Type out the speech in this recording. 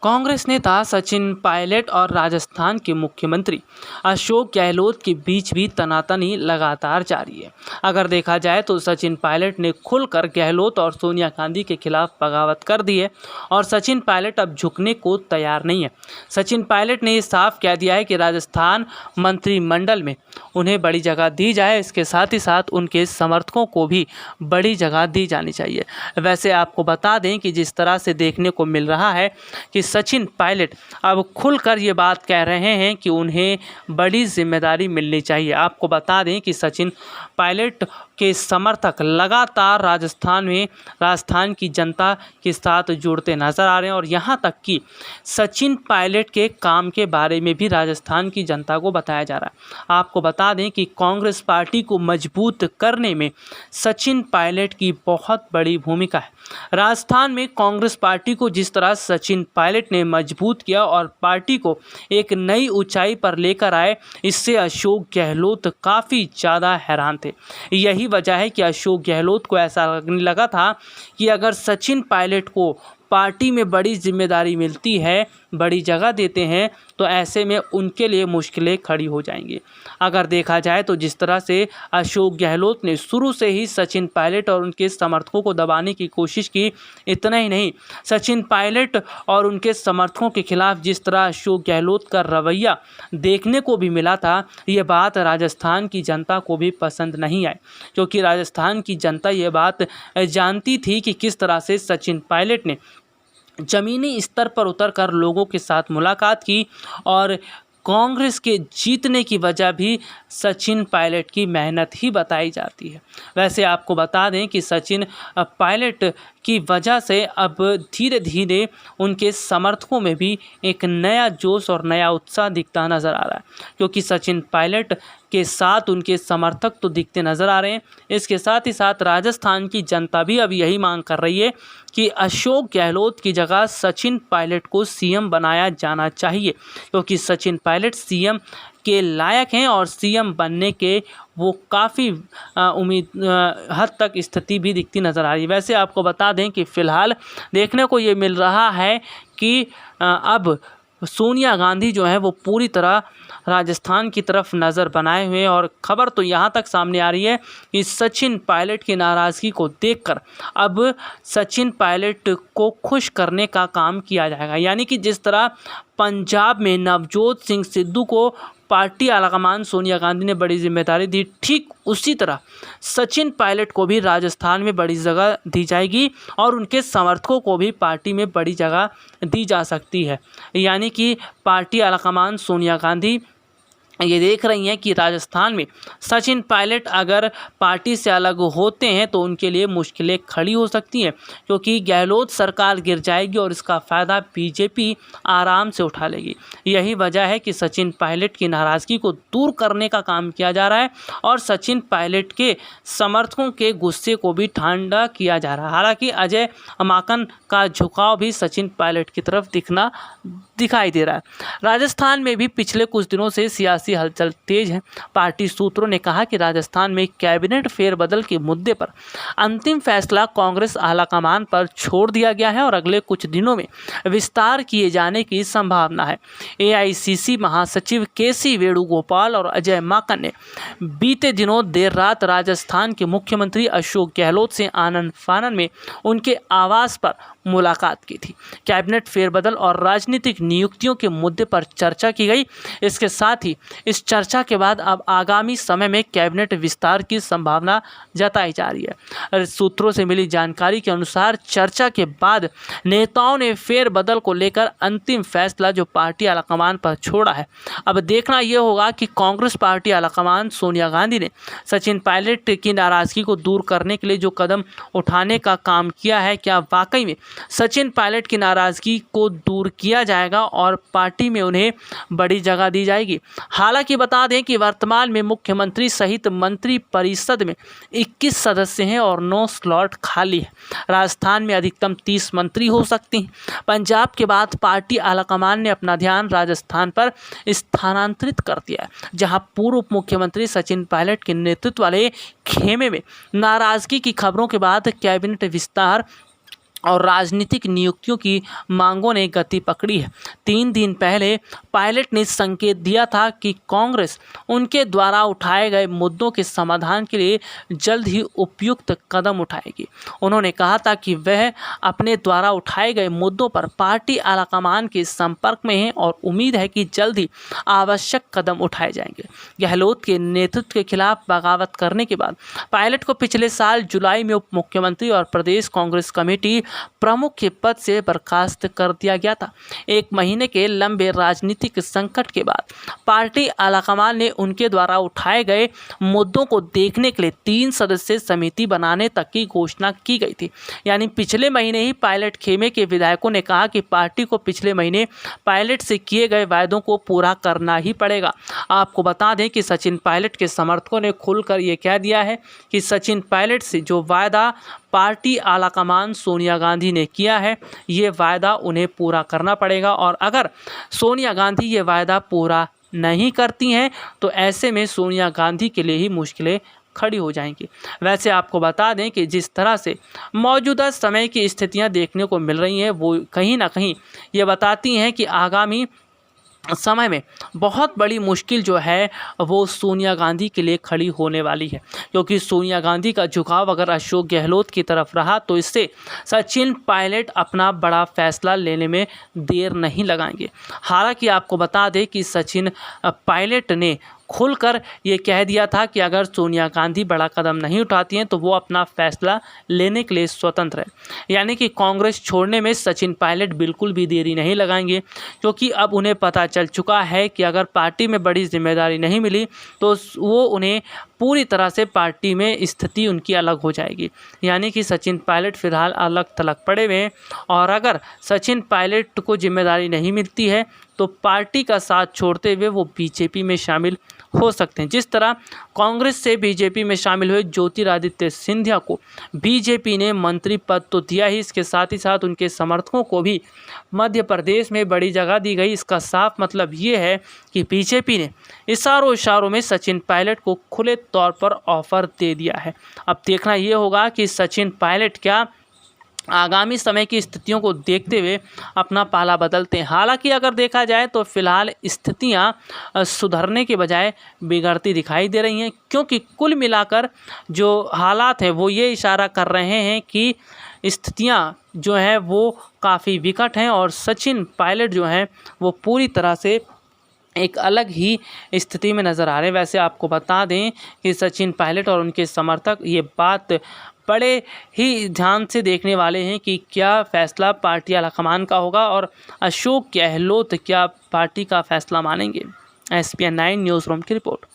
कांग्रेस नेता सचिन पायलट और राजस्थान के मुख्यमंत्री अशोक गहलोत के बीच भी तनातनी लगातार जारी है। अगर देखा जाए तो सचिन पायलट ने खुलकर गहलोत और सोनिया गांधी के खिलाफ बगावत कर दी है और सचिन पायलट अब झुकने को तैयार नहीं है। सचिन पायलट ने ये साफ कह दिया है कि राजस्थान मंत्रिमंडल में उन्हें बड़ी जगह दी जाए, इसके साथ ही साथ उनके समर्थकों को भी बड़ी जगह दी जानी चाहिए। वैसे आपको बता दें कि जिस तरह से देखने को मिल रहा है कि सचिन पायलट अब खुलकर ये बात कह रहे हैं कि उन्हें बड़ी जिम्मेदारी मिलनी चाहिए। आपको बता दें कि सचिन पायलट के समर्थक लगातार राजस्थान की जनता के साथ जुड़ते नजर आ रहे हैं और यहाँ तक कि सचिन पायलट के काम के बारे में भी राजस्थान की जनता को बताया जा रहा है। आपको बता दें कि कांग्रेस पार्टी को मजबूत करने में सचिन पायलट की बहुत बड़ी भूमिका है। राजस्थान में कांग्रेस पार्टी को जिस तरह सचिन पायलट ने मजबूत किया और पार्टी को एक नई ऊंचाई पर लेकर आए, इससे अशोक गहलोत काफ़ी ज़्यादा हैरान थे। यही वजह है कि अशोक गहलोत को ऐसा लगने लगा था कि अगर सचिन पायलट को पार्टी में बड़ी जिम्मेदारी मिलती है, बड़ी जगह देते हैं, तो ऐसे में उनके लिए मुश्किलें खड़ी हो जाएंगी। अगर देखा जाए तो जिस तरह से अशोक गहलोत ने शुरू से ही सचिन पायलट और उनके समर्थकों को दबाने की कोशिश की, इतना ही नहीं, सचिन पायलट और उनके समर्थकों के खिलाफ जिस तरह अशोक गहलोत का रवैया देखने को भी मिला था, ये बात राजस्थान की जनता को भी पसंद नहीं आई, क्योंकि राजस्थान की जनता ये बात जानती थी कि किस तरह से सचिन पायलट ने ज़मीनी स्तर पर उतरकर लोगों के साथ मुलाकात की और कांग्रेस के जीतने की वजह भी सचिन पायलट की मेहनत ही बताई जाती है। वैसे आपको बता दें कि सचिन पायलट की वजह से अब धीरे धीरे उनके समर्थकों में भी एक नया जोश और नया उत्साह दिखता नज़र आ रहा है, क्योंकि सचिन पायलट के साथ उनके समर्थक तो दिखते नज़र आ रहे हैं। इसके साथ ही साथ राजस्थान की जनता भी अब यही मांग कर रही है कि अशोक गहलोत की जगह सचिन पायलट को सीएम बनाया जाना चाहिए, क्योंकि सचिन पायलट सीएम के लायक हैं और सीएम बनने के वो काफ़ी हद तक स्थिति भी दिखती नज़र आ रही है। वैसे आपको बता दें कि फ़िलहाल देखने को ये मिल रहा है कि अब सोनिया गांधी जो है वो पूरी तरह राजस्थान की तरफ नज़र बनाए हुए हैं और ख़बर तो यहाँ तक सामने आ रही है कि सचिन पायलट की नाराज़गी को देखकर अब सचिन पायलट को खुश करने का काम किया जाएगा। यानी कि जिस तरह पंजाब में नवजोत सिंह सिद्धू को पार्टी आलाकमान सोनिया गांधी ने बड़ी जिम्मेदारी दी, ठीक उसी तरह सचिन पायलट को भी राजस्थान में बड़ी जगह दी जाएगी और उनके समर्थकों को भी पार्टी में बड़ी जगह दी जा सकती है। यानी कि पार्टी आलाकमान सोनिया गांधी ये देख रही हैं कि राजस्थान में सचिन पायलट अगर पार्टी से अलग होते हैं तो उनके लिए मुश्किलें खड़ी हो सकती हैं, क्योंकि गहलोत सरकार गिर जाएगी और इसका फ़ायदा बीजेपी आराम से उठा लेगी। यही वजह है कि सचिन पायलट की नाराज़गी को दूर करने का काम किया जा रहा है और सचिन पायलट के समर्थकों के गुस्से को भी ठंडा किया जा रहा है। हालांकि अजय माकन का झुकाव भी सचिन पायलट की तरफ दिखाई दे रहा है। राजस्थान में भी पिछले कुछ दिनों से सियासी हलचल तेज है। पार्टी सूत्रों ने कहा कि राजस्थान में कैबिनेट फेरबदल के मुद्दे पर अंतिम फैसला कांग्रेस आलाकमान पर छोड़ दिया गया है और अगले कुछ दिनों में विस्तार किए जाने की संभावना है। एआईसीसी महासचिव केसी वेणुगोपाल और अजय माकन ने बीते दिनों देर रात राजस्थान के मुख्यमंत्री अशोक गहलोत से आनंद फानन में उनके आवास पर मुलाकात की थी। कैबिनेट फेरबदल और राजनीतिक नियुक्तियों के मुद्दे पर चर्चा की गई। इसके साथ ही इस चर्चा के बाद अब आगामी समय में कैबिनेट विस्तार की संभावना जताई जा रही है। सूत्रों से मिली जानकारी के अनुसार चर्चा के बाद नेताओं ने फेरबदल को लेकर अंतिम फैसला जो पार्टी आलाकमान पर छोड़ा है। अब देखना यह होगा कि कांग्रेस पार्टी आलाकमान सोनिया गांधी ने सचिन पायलट की नाराज़गी को दूर करने के लिए जो कदम उठाने का काम किया है, क्या वाकई में सचिन पायलट की नाराज़गी को दूर किया जाएगा और पार्टी में उन्हें बड़ी जगह दी जाएगी। हालांकि बता दें कि वर्तमान में मुख्यमंत्री सहित मंत्री परिषद में 21 सदस्य हैं और 9 स्लॉट खाली है। राजस्थान में अधिकतम 30 मंत्री हो सकते हैं। पंजाब के बाद पार्टी आलाकमान ने अपना ध्यान राजस्थान पर स्थानांतरित कर दिया है, जहां पूर्व उप मुख्यमंत्री सचिन पायलट के नेतृत्व वाले खेमे में नाराज़गी की खबरों के बाद कैबिनेट विस्तार और राजनीतिक नियुक्तियों की मांगों ने गति पकड़ी है। 3 दिन पहले पायलट ने संकेत दिया था कि कांग्रेस उनके द्वारा उठाए गए मुद्दों के समाधान के लिए जल्द ही उपयुक्त कदम उठाएगी। उन्होंने कहा था कि वह अपने द्वारा उठाए गए मुद्दों पर पार्टी आलाकमान के संपर्क में है और उम्मीद है कि जल्द ही आवश्यक कदम उठाए जाएंगे। गहलोत के नेतृत्व के खिलाफ बगावत करने के बाद पायलट को पिछले साल जुलाई में उप मुख्यमंत्री और प्रदेश कांग्रेस कमेटी प्रमुख के पद से बर्खास्त कर दिया गया था। 1 महीने के लंबे राजनीतिक संकट के बाद पार्टी आलाकमान ने उनके द्वारा उठाए गए मुद्दों को देखने के लिए 3 सदस्यीय समिति बनाने तक की घोषणा की गई थी। यानी पिछले महीने ही पायलट खेमे के विधायकों ने कहा कि पार्टी को पिछले महीने पायलट से किए गए वायदों को पूरा करना ही पड़ेगा। आपको बता दें कि सचिन पायलट के समर्थकों ने खुलकर ये कह दिया है कि सचिन पायलट से जो वायदा पार्टी आलाकमान सोनिया गांधी ने किया है, ये वायदा उन्हें पूरा करना पड़ेगा और अगर सोनिया गांधी ये वायदा पूरा नहीं करती हैं तो ऐसे में सोनिया गांधी के लिए ही मुश्किलें खड़ी हो जाएंगी। वैसे आपको बता दें कि जिस तरह से मौजूदा समय की स्थितियां देखने को मिल रही हैं, वो कहीं ना कहीं ये बताती हैं कि आगामी समय में बहुत बड़ी मुश्किल जो है वो सोनिया गांधी के लिए खड़ी होने वाली है, क्योंकि सोनिया गांधी का झुकाव अगर अशोक गहलोत की तरफ रहा तो इससे सचिन पायलट अपना बड़ा फैसला लेने में देर नहीं लगाएंगे। हालांकि आपको बता दें कि सचिन पायलट ने खुलकर ये कह दिया था कि अगर सोनिया गांधी बड़ा कदम नहीं उठाती हैं तो वो अपना फैसला लेने के लिए स्वतंत्र है। यानी कि कांग्रेस छोड़ने में सचिन पायलट बिल्कुल भी देरी नहीं लगाएंगे, क्योंकि अब उन्हें पता चल चुका है कि अगर पार्टी में बड़ी जिम्मेदारी नहीं मिली तो वो उन्हें पूरी तरह से पार्टी में स्थिति उनकी अलग हो जाएगी। यानी कि सचिन पायलट फिलहाल अलग थलग पड़े हुए हैं और अगर सचिन पायलट को जिम्मेदारी नहीं मिलती है तो पार्टी का साथ छोड़ते हुए वो बीजेपी में शामिल हो सकते हैं। जिस तरह कांग्रेस से बीजेपी में शामिल हुए ज्योतिरादित्य सिंधिया को बीजेपी ने मंत्री पद तो दिया ही, इसके साथ ही साथ उनके समर्थकों को भी मध्य प्रदेश में बड़ी जगह दी गई। इसका साफ मतलब ये है कि बीजेपी ने इशारों में सचिन पायलट को खुले तौर पर ऑफर दे दिया है। अब देखना ये होगा कि सचिन पायलट क्या आगामी समय की स्थितियों को देखते हुए अपना पाला बदलते हैं। हालांकि अगर देखा जाए तो फिलहाल स्थितियां सुधरने के बजाय बिगड़ती दिखाई दे रही हैं, क्योंकि कुल मिलाकर जो हालात हैं वो ये इशारा कर रहे हैं कि स्थितियां जो हैं वो काफ़ी विकट हैं और सचिन पायलट जो हैं वो पूरी तरह से एक अलग ही स्थिति में नज़र आ रहे हैं। वैसे आपको बता दें कि सचिन पायलट और उनके समर्थक ये बात बड़े ही ध्यान से देखने वाले हैं कि क्या फैसला पार्टी आलाकमान का होगा और अशोक गहलोत क्या पार्टी का फैसला मानेंगे। SPN 9 न्यूज़ रूम की रिपोर्ट।